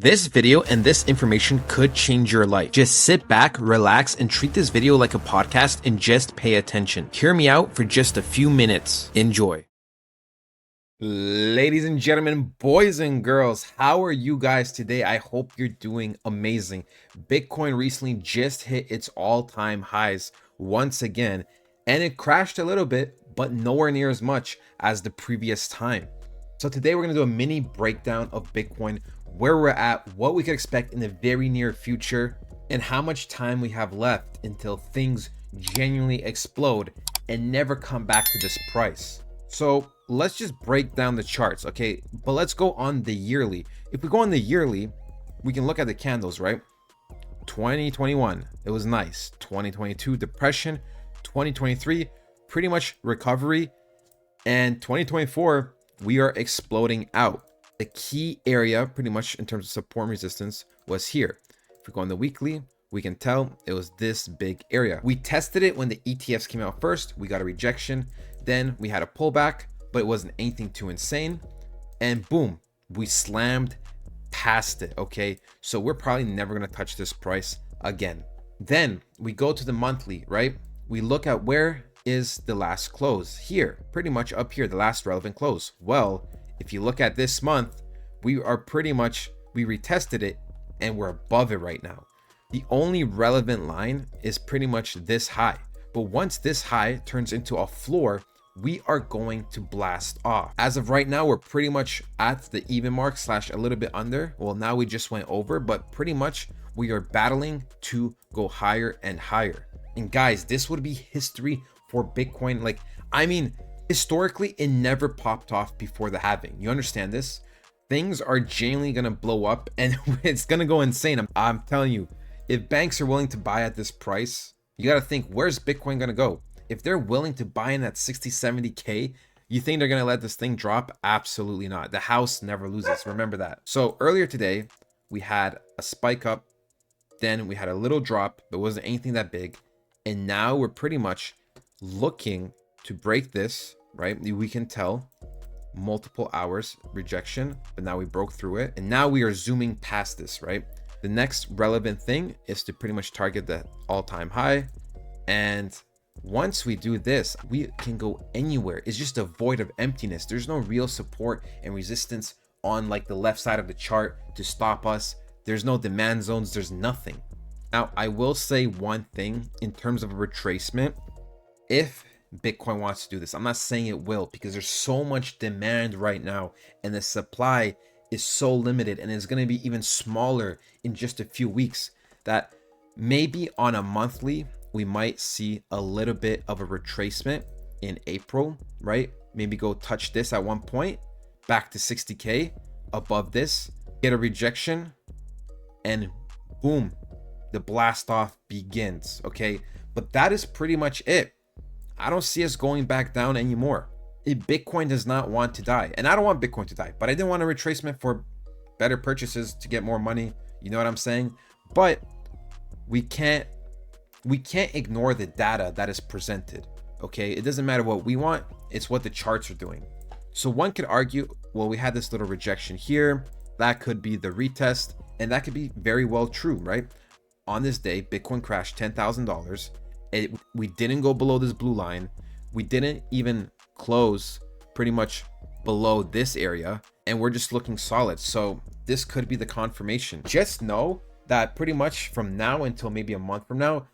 This video and this information could change your life. Just sit back, relax, and treat this video like a podcast and just pay attention. Hear me out for just a few minutes. Enjoy. Ladies and gentlemen, boys and girls, how are you guys today? I hope you're doing amazing. Bitcoin recently just hit its all-time highs once again, and it crashed a little bit, but nowhere near as much as the previous time. So today we're going to do a mini breakdown of Bitcoin, where we're at, what we could expect in the very near future, and how much time we have left until things genuinely explode and never come back to this price. So let's just break down the charts, okay? But let's go on the yearly. If we go on the yearly, we can look at the candles, right? 2021, it was nice. 2022, depression. 2023, pretty much recovery. And 2024, we are exploding out. The key area, pretty much in terms of support and resistance, was here. If we go on the weekly, we can tell it was this big area. We tested it when the ETFs came out first. We got a rejection. Then we had a pullback, but it wasn't anything too insane. And boom, we slammed past it, okay? So we're probably never going to touch this price again. Then we go to the monthly, right? We look at where is the last close here, pretty much up here, the last relevant close. Well, if you look at this month, we are pretty much, we retested it and we're above it right now. The only relevant line is pretty much this high. But once this high turns into a floor, we are going to blast off. As of right now, we're pretty much at the even mark slash a little bit under. Well, now we just went over, but pretty much we are battling to go higher and higher. And guys, this would be history for Bitcoin. Like, I mean, historically, it never popped off before the halving. You understand this? Things are genuinely gonna blow up and it's gonna go insane. I'm telling you, if banks are willing to buy at this price, you gotta think, where's Bitcoin gonna go? If they're willing to buy in at 60, 70K, you think they're gonna let this thing drop? Absolutely not. The house never loses. Remember that. So earlier today, we had a spike up, then we had a little drop, but it wasn't anything that big. And now we're pretty much looking to break this, right? We can tell multiple hours rejection, but now we broke through it. And now we are zooming past this, right? The next relevant thing is to pretty much target the all-time high. And once we do this, we can go anywhere. It's just a void of emptiness. There's no real support and resistance on like the left side of the chart to stop us. There's no demand zones. There's nothing. Now, I will say one thing in terms of a retracement. If Bitcoin wants to do this, I'm not saying it will, because there's so much demand right now and the supply is so limited, and it's going to be even smaller in just a few weeks, that maybe on a monthly we might see a little bit of a retracement in April, right? Maybe go touch this at one point, back to 60K, above this, get a rejection, and boom, the blast off begins, okay? But that is pretty much it. I don't see us going back down anymore. Bitcoin does not want to die, and I don't want Bitcoin to die, but I didn't want a retracement for better purchases to get more money. You know what I'm saying? But we can't ignore the data that is presented. Okay, it doesn't matter what we want, it's what the charts are doing. So one could argue, well, we had this little rejection here, that could be the retest, and that could be very well true, right? On this day, Bitcoin crashed $10,000. We didn't go below this blue line. We didn't even close pretty much below this area, and we're just looking solid. So this could be the confirmation. Just know that pretty much from now until maybe a month from now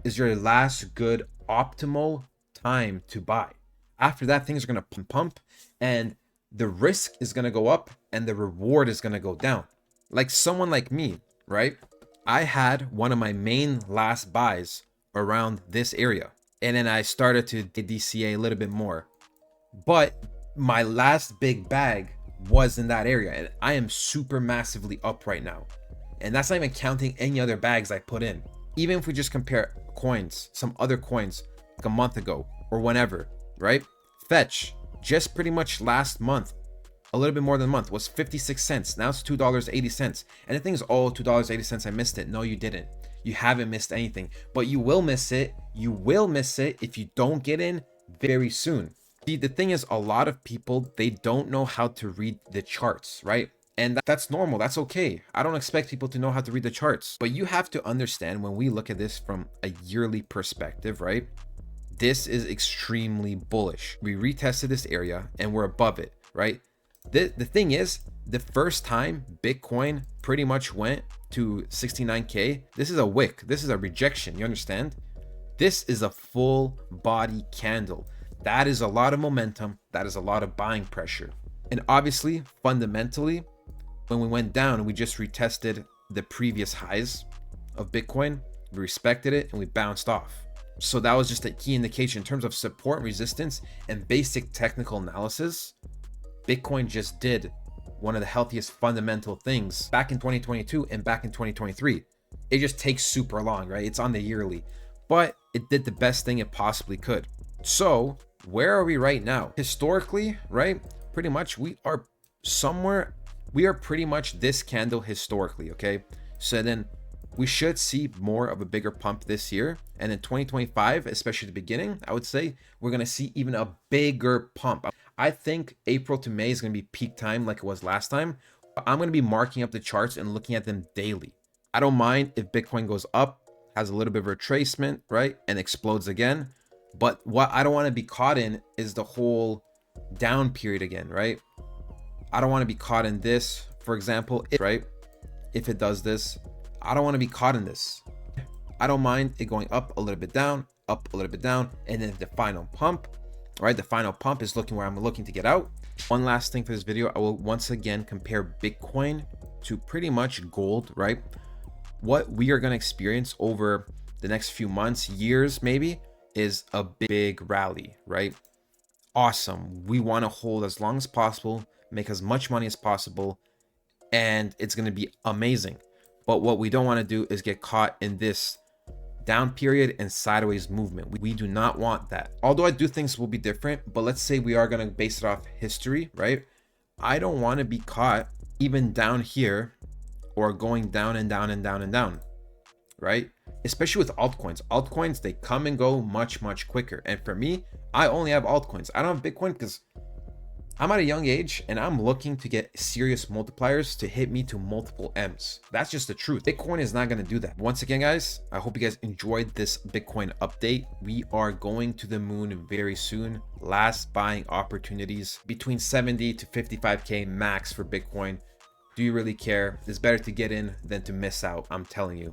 is your last good optimal time to buy. After that, things are going to pump and the risk is going to go up and the reward is going to go down. Like someone like me, right? I had one of my main last buys around this area, and then I started to DCA a little bit more, but my last big bag was in that area, and I am super massively up right now, and that's not even counting any other bags I put in. Even if we just compare coins, some other coins like a month ago or whenever, right? Fetch just pretty much last month, a little bit more than a month, was 56 cents. Now it's $2.80. And the thing is, oh, $2.80, I missed it. No, you didn't. You haven't missed anything, but you will miss it. You will miss it if you don't get in very soon. See, the thing is, a lot of people, they don't know how to read the charts, right? And that's normal. That's okay. I don't expect people to know how to read the charts. But you have to understand when we look at this from a yearly perspective, right? This is extremely bullish. We retested this area and we're above it, right? The thing is, the first time Bitcoin pretty much went to 69K, this is a wick. This is a rejection. You understand? This is a full body candle. That is a lot of momentum. That is a lot of buying pressure. And obviously, fundamentally, when we went down, we just retested the previous highs of Bitcoin. We respected it and we bounced off. So that was just a key indication in terms of support and resistance and basic technical analysis. Bitcoin just did one of the healthiest fundamental things back in 2022 and back in 2023. It just takes super long, right? It's on the yearly, but it did the best thing it possibly could. So where are we right now? Historically, right? Pretty much we are pretty much this candle historically, okay? So then we should see more of a bigger pump this year. And in 2025, especially the beginning, I would say we're going to see even a bigger pump. I think April to May is going to be peak time like it was last time. I'm going to be marking up the charts and looking at them daily. I don't mind if Bitcoin goes up, has a little bit of retracement, right? And explodes again. But what I don't want to be caught in is the whole down period again, right? I don't want to be caught in this, for example, if it does this, I don't want to be caught in this. I don't mind it going up a little bit down, and then the final pump, right? The final pump is looking where I'm looking to get out. One last thing for this video, I will once again compare Bitcoin to pretty much gold, right? What we are going to experience over the next few months, years maybe, is a big rally, right? Awesome. We want to hold as long as possible, make as much money as possible, and it's going to be amazing. But what we don't want to do is get caught in this down period and sideways movement. We do not want that. Although I do think this will be different, but let's say we are going to base it off history, right? I don't want to be caught even down here or going down and down and down and down, right? Especially with altcoins. Altcoins, they come and go much, much quicker. And for me, I only have altcoins. I don't have Bitcoin because I'm at a young age and I'm looking to get serious multipliers to hit me to multiple M's. That's just the truth. Bitcoin is not going to do that. Once again, guys, I hope you guys enjoyed this Bitcoin update. We are going to the moon very soon. Last buying opportunities between 70 to 55K max for Bitcoin. Do you really care? It's better to get in than to miss out. I'm telling you.